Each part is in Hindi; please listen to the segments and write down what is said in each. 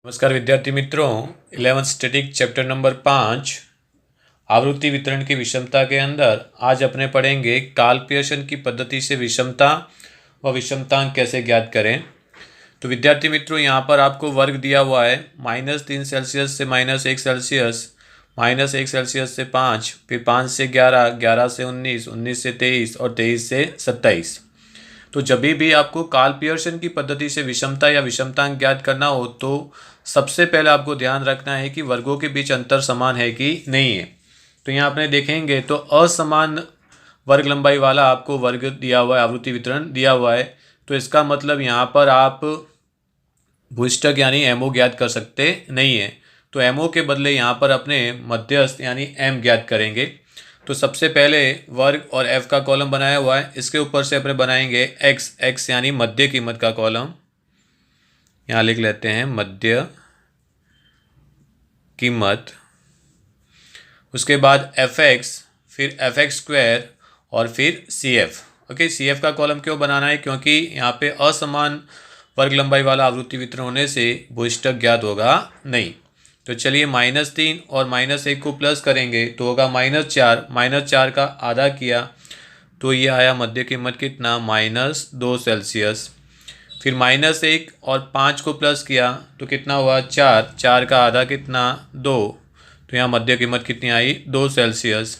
नमस्कार विद्यार्थी मित्रों, 11th स्टैटिक चैप्टर नंबर 5 आवृत्ति वितरण की विषमता के अंदर आज अपने पढ़ेंगे कार्ल पियर्सन की पद्धति से विषमता व विषमतांक कैसे ज्ञात करें। तो विद्यार्थी मित्रों, यहाँ पर आपको वर्ग दिया हुआ है -3 सेल्सियस से -1 सेल्सियस, -1 सेल्सियस से 5, फिर 5 से 11, 11 से 19, 19 से 23 और 23 से 27। तो जब भी आपको कार्ल पियर्सन की पद्धति से विषमता या विषमतांक ज्ञात करना हो तो सबसे पहले आपको ध्यान रखना है कि वर्गों के बीच अंतर समान है कि नहीं है। तो यहाँ आपने देखेंगे तो असमान वर्ग लंबाई वाला आपको वर्ग दिया हुआ है, आवृत्ति वितरण दिया हुआ है। तो इसका मतलब यहाँ पर आप भूयष्टक यानी एमओ ज्ञात कर सकते नहीं है। तो एमओ के बदले यहाँ पर अपने मध्यस्थ यानी एम ज्ञात करेंगे। तो सबसे पहले वर्ग और एफ का कॉलम बनाया हुआ है, इसके ऊपर से अपने बनाएंगे एक्स, एक्स यानी मध्य कीमत का कॉलम, यहाँ लिख लेते हैं मध्य कीमत। उसके बाद एफ एक्स, फिर एफ एक्स स्क्वायर और फिर C F. Okay, C F का कॉलम क्यों बनाना है? क्योंकि यहाँ पे असमान वर्ग लंबाई वाला आवृत्ति वितरण होने से भूयष्टक ज्ञात होगा नहीं। तो चलिए -3 और -1 को प्लस करेंगे तो होगा -4, -4 का आधा किया तो ये आया मध्य कीमत कितना, -2 सेल्सियस। फिर -1 और 5 को प्लस किया तो कितना हुआ, 4, 4 का आधा कितना, 2, तो यहाँ मध्य कीमत कितनी आई, 2 सेल्सियस।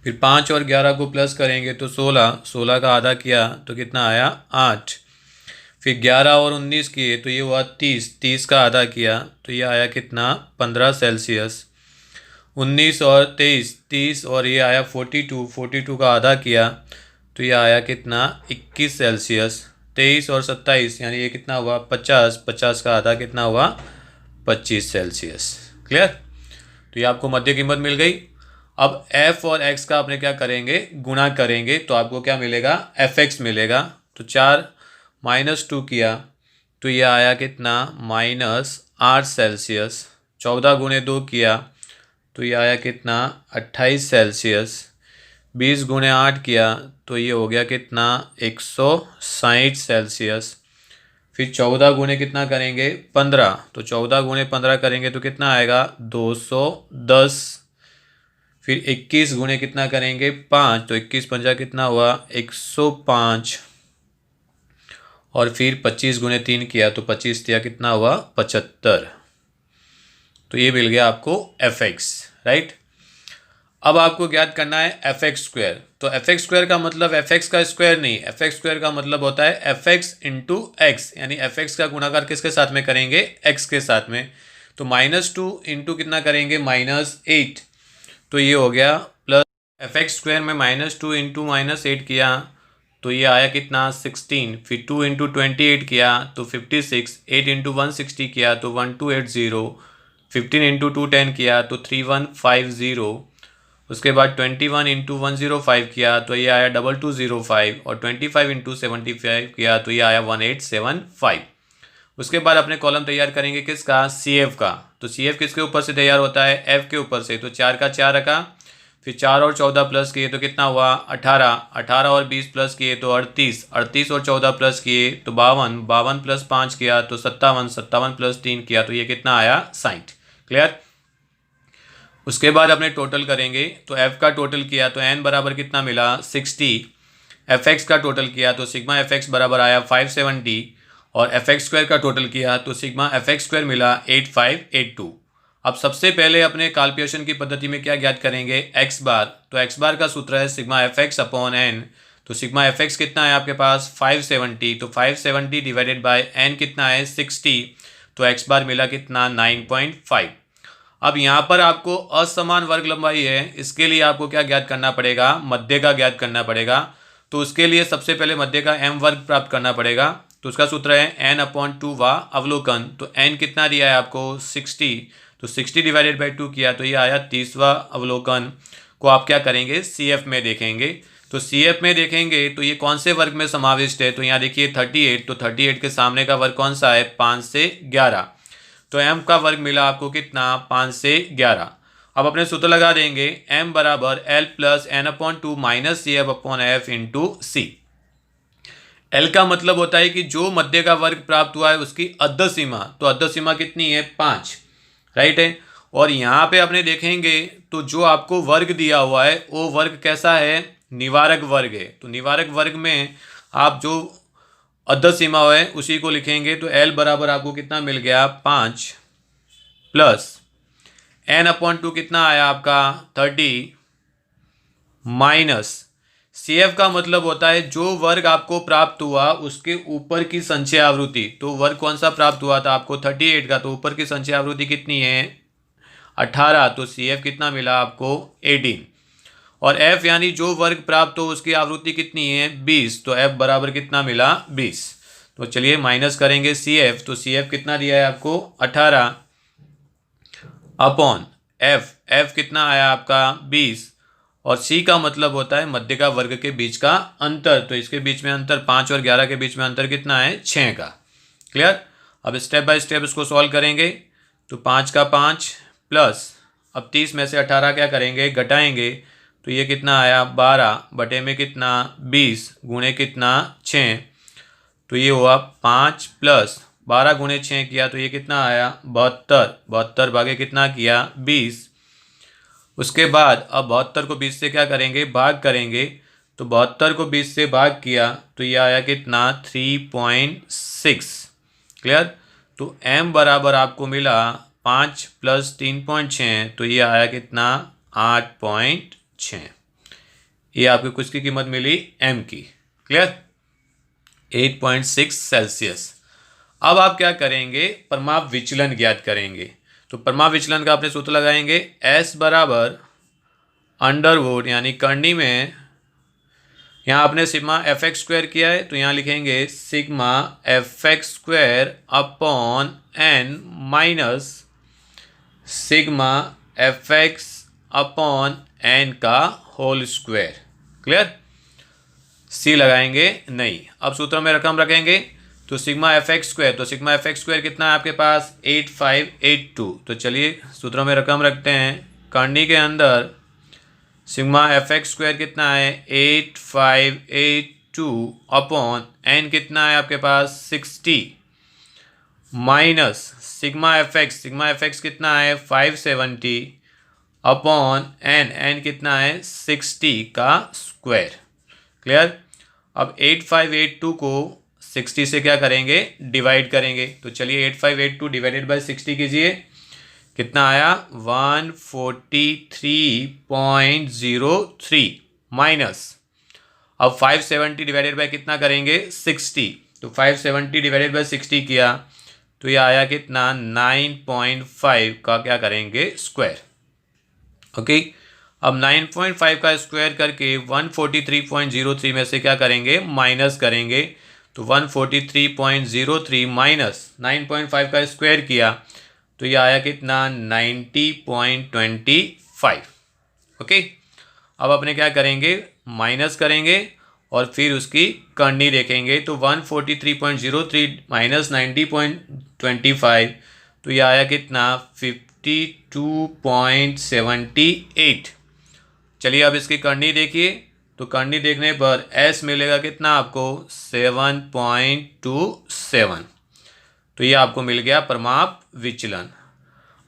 फिर 5 और 11 को प्लस करेंगे तो 16, 16 का आधा किया तो कितना आया, 8। फिर 11 और 19 किए तो ये हुआ 30, 30 का आधा किया तो ये आया कितना, 15 सेल्सियस। 19 और 23, 30 और ये आया 42, 42 का आधा किया तो ये आया कितना, 21 सेल्सियस। 23 और 27 यानी ये कितना हुआ, 50, 50 का आधा कितना हुआ, 25 सेल्सियस। क्लियर? तो ये आपको मध्य कीमत मिल गई। अब f और x का अपने क्या करेंगे, गुणा करेंगे तो आपको क्या मिलेगा, fx मिलेगा। तो 4 -2 किया तो ये आया कितना, -8 सेल्सियस। 14 गुणे 2 किया तो ये आया कितना, 28 सेल्सियस। 20 गुणे 8 किया तो ये हो गया कितना, 160 सेल्सियस। फिर 14 गुणे कितना करेंगे, 15, तो 14 गुणे 15 करेंगे तो कितना आएगा, 210। फिर 21 गुणे कितना करेंगे, 5, तो 21 पंजा कितना हुआ, 105। और फिर 25 गुणे 3 किया तो 25 दिया कितना हुआ, 75। तो ये मिल गया आपको एफ एक्स, राइट। अब आपको ज्ञात करना है एफ एक्स स्क्वायर। तो एफ एक्स स्क्वायर का मतलब एफ एक्स का स्क्वायर नहीं, एफ एक्स स्क्वायर का मतलब होता है एफ एक्स इंटू एक्स, यानी एफ एक्स का गुणाकार किसके साथ में करेंगे, एक्स के साथ में। तो -2 इंटू कितना करेंगे, -8, तो ये हो गया प्लस एफ एक्स स्क्वायर में -2 इंटू -8 किया तो ये आया कितना, 16। फिर 2 इंटू 28 किया तो 56, 8 इंटू 160 किया तो 1280, 15 इंटू 210 किया तो 3150। उसके बाद 21 इंटू 105 किया तो ये आया 2205 और 25 इंटू 75 किया तो ये आया 1875। उसके बाद अपने कॉलम तैयार करेंगे किसका, सी एफ का। तो सी एफ किसके ऊपर से तैयार होता है, एफ के ऊपर से। तो 4 का 4 रखा, फिर 4 और 14 प्लस किए तो कितना हुआ, 18, 18 और 20 प्लस किए तो 38, 38 और 14 प्लस किए तो 52, 52 प्लस 5 किया तो 57, 57 प्लस 3 किया तो ये कितना आया, 60। क्लियर? उसके बाद अपने टोटल करेंगे तो f का टोटल किया तो n बराबर कितना मिला, 60। fx का टोटल किया तो सिग्मा fx बराबर आया 570 और fx स्क्वायर का टोटल किया तो सिग्मा fx स्क्वायर मिला 8582। अब सबसे पहले अपने कार्ल पियर्सन की पद्धति में क्या ज्ञात करेंगे, x बार। तो x बार का सूत्र है सिग्मा fx अपॉन n। तो सिग्मा fx कितना है आपके पास, 570। तो 570 डिवाइडेड बाय n कितना है, 60। तो x बार मिला कितना, 9.5। अब यहाँ पर आपको असमान वर्ग लंबाई है, इसके लिए आपको क्या ज्ञात करना पड़ेगा, मध्य का ज्ञात करना पड़ेगा। तो उसके लिए सबसे पहले मध्य का m वर्ग प्राप्त करना पड़ेगा। तो उसका सूत्र है n/2 वा अवलोकन। तो n कितना दिया है आपको, 60। तो 60 डिवाइडेड बाई 2 किया तो ये आया 30वां अवलोकन को आप क्या करेंगे, सी एफ में देखेंगे। तो सी एफ में देखेंगे तो ये कौन से वर्ग में समाविष्ट है, तो यहाँ देखिए 38। तो 38 के सामने का वर्ग कौन सा है, 5 से 11। तो m का वर्ग मिला आपको कितना, 5 से 11। अब अपने सूत्र लगा देंगे, m बराबर l plus n/2 minus C F upon F into C. L का मतलब होता है कि जो मध्य का वर्ग प्राप्त हुआ है उसकी अध सीमा, तो अध सीमा कितनी है 5, राइट है। और यहाँ पे अपने देखेंगे तो जो आपको वर्ग दिया हुआ है वो वर्ग कैसा है, निवारक वर्ग है। तो निवारक वर्ग में आप जो अध सीमा है उसी को लिखेंगे। तो एल बराबर आपको कितना मिल गया 5 प्लस n/2 कितना आया आपका 30 माइनस सी एफ का मतलब होता है जो वर्ग आपको प्राप्त हुआ उसके ऊपर की संचय आवृत्ति। तो वर्ग कौन सा प्राप्त हुआ था आपको 38 का, तो ऊपर की संचय आवृत्ति कितनी है 18, तो सी एफ कितना मिला आपको 18। और एफ यानी जो वर्ग प्राप्त हो उसकी आवृत्ति कितनी है 20, तो एफ बराबर कितना मिला 20। तो चलिए माइनस करेंगे सी एफ, तो सी एफ कितना दिया है आपको 18 अपॉन एफ कितना आया आपका 20। और सी का मतलब होता है मध्य का वर्ग के बीच का अंतर, तो इसके बीच में अंतर 5 और 11 के बीच में अंतर कितना है 6 का। क्लियर। अब स्टेप बाय स्टेप इसको सॉल्व करेंगे। तो 5 का 5 प्लस अब 30 में से 18 क्या करेंगे घटाएंगे, तो ये कितना आया 12 बटे में कितना 20 गुणे कितना 6, तो ये हुआ 5 प्लस 12 गुणे 6 किया तो ये कितना आया 72 भागे कितना किया 20। उसके बाद अब 72 को 20 से क्या करेंगे भाग करेंगे, तो 72 को 20 से भाग किया तो ये आया कितना 3.6। क्लियर। तो m बराबर आपको मिला 5 प्लस 3.6, तो ये आया कितना 8.6। ये आपको कुछ की कीमत मिली m की। क्लियर। 8.6 सेल्सियस। अब आप क्या करेंगे परमाप विचलन ज्ञात करेंगे। तो परमाप विचलन का आपने सूत्र लगाएंगे S बराबर अंडरवुड यानी करनी में यहाँ आपने सिग्मा एफ एक्स स्क्वायर किया है तो यहाँ लिखेंगे sigma F X square upon n minus sigma F x upon n का होल स्क्वायर। क्लियर। सी लगाएंगे नहीं। अब सूत्र में रकम रखेंगे तो सिग्मा एफ एक्स स्क्वायर, तो सिग्मा एफ एक्स स्क्वायर कितना है आपके पास 8582। तो चलिए सूत्रों में रकम रखते हैं। करनी के अंदर सिग्मा एफ एक्स स्क्वायर कितना है 8582 अपॉन एन कितना है आपके पास 60 माइनस सिग्मा एफ एक्स कितना है 570 अपॉन एन कितना है 60 का स्क्वायर। क्लियर। अब 8582 को 60 से क्या करेंगे डिवाइड करेंगे। तो चलिए 8582 डिवाइडेड बाय 60 कीजिए, कितना आया 143.03 माइनस अब 570 डिवाइडेड बाय कितना करेंगे 60, तो 570 डिवाइडेड बाय 60 किया तो ये आया कितना 9.5 का क्या करेंगे स्क्वायर। ओके। अब 9.5 का स्क्वायर करके 143.03 में से क्या करेंगे माइनस करेंगे, तो 143.03 माइनस 9.5 का स्क्वायर किया तो ये आया कितना 90.25। ओके। अब अपने क्या करेंगे माइनस करेंगे और फिर उसकी करनी देखेंगे। तो 143.03 माइनस 90.25 तो ये आया कितना 52.78। चलिए अब इसकी करनी देखिए। तो करनी देखने पर S मिलेगा कितना आपको 7.27। तो ये आपको मिल गया परमाप विचलन।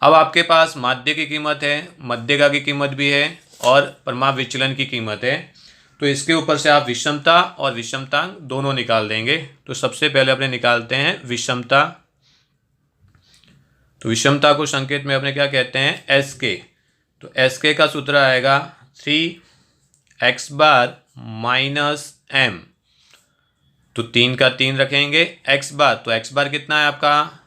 अब आपके पास माध्य की कीमत है, मध्यका की कीमत भी है और परमाप विचलन की कीमत है। तो इसके ऊपर से आप विषमता और विषमतांक दोनों निकाल देंगे। तो सबसे पहले अपने निकालते हैं विषमता। तो विषमता को संकेत में अपने क्या कहते हैं एस के। तो एस के का सूत्र आएगा 3x बार माइनस m, तो 3 का 3 रखेंगे x बार, तो x बार कितना है आपका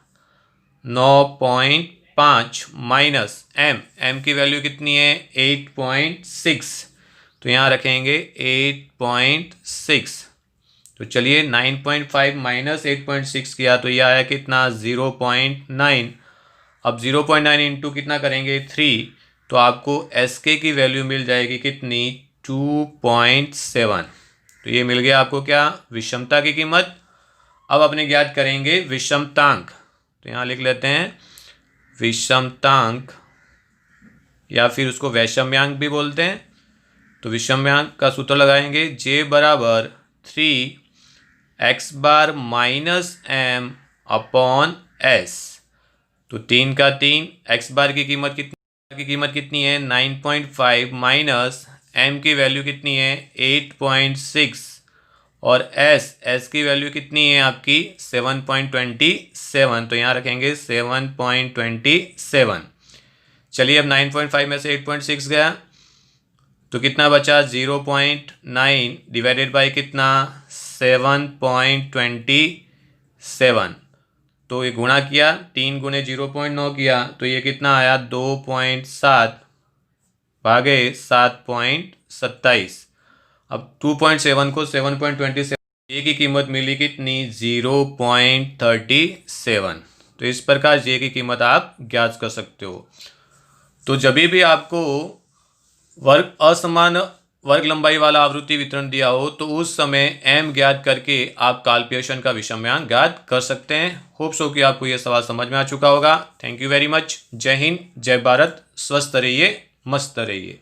9.5 माइनस m की वैल्यू कितनी है 8.6, तो यहाँ रखेंगे 8.6। तो चलिए 9.5 माइनस 8.6 किया तो यह आया कितना 0.9। अब 0.9 इंटू कितना करेंगे 3, तो आपको SK की वैल्यू मिल जाएगी कितनी 2.7। तो ये मिल गया आपको क्या विषमता की कीमत। अब अपने ज्ञात करेंगे विषमतांक। तो यहाँ लिख लेते हैं विषमतांक या फिर उसको वैषम्यांक भी बोलते हैं। तो विषम्यांक का सूत्र लगाएंगे J बराबर 3 एक्स बार माइनस एम अपॉन एस। तो 3 का 3, एक्स बार की कीमत कितनी है 9.5 माइनस एम की वैल्यू कितनी है 8.6 और एस की वैल्यू कितनी है आपकी 7.27। तो यहाँ रखेंगे 7.27। चलिए अब 9.5 में से 8.6 गया तो कितना बचा 0.9 डिवाइडेड बाई कितना 7.27। तो ये गुणा किया 3 गुणे 0.9 किया तो ये कितना आया 2.7 भागे 7.27। अब 2.7 को 7.27 जे की कीमत मिली कितनी 0.37। तो इस प्रकार जे की कीमत आप ज्ञात कर सकते हो। तो जब भी आपको असमान वर्ग लंबाई वाला आवृत्ति वितरण दिया हो तो उस समय एम ज्ञात करके आप काल्पनिक का विषमयांक ज्ञात कर सकते हैं। होप सो कि आपको यह सवाल समझ में आ चुका होगा। Thank you very much. जय हिंद, जय भारत, स्वस्थ रहिए, मस्त रहिए।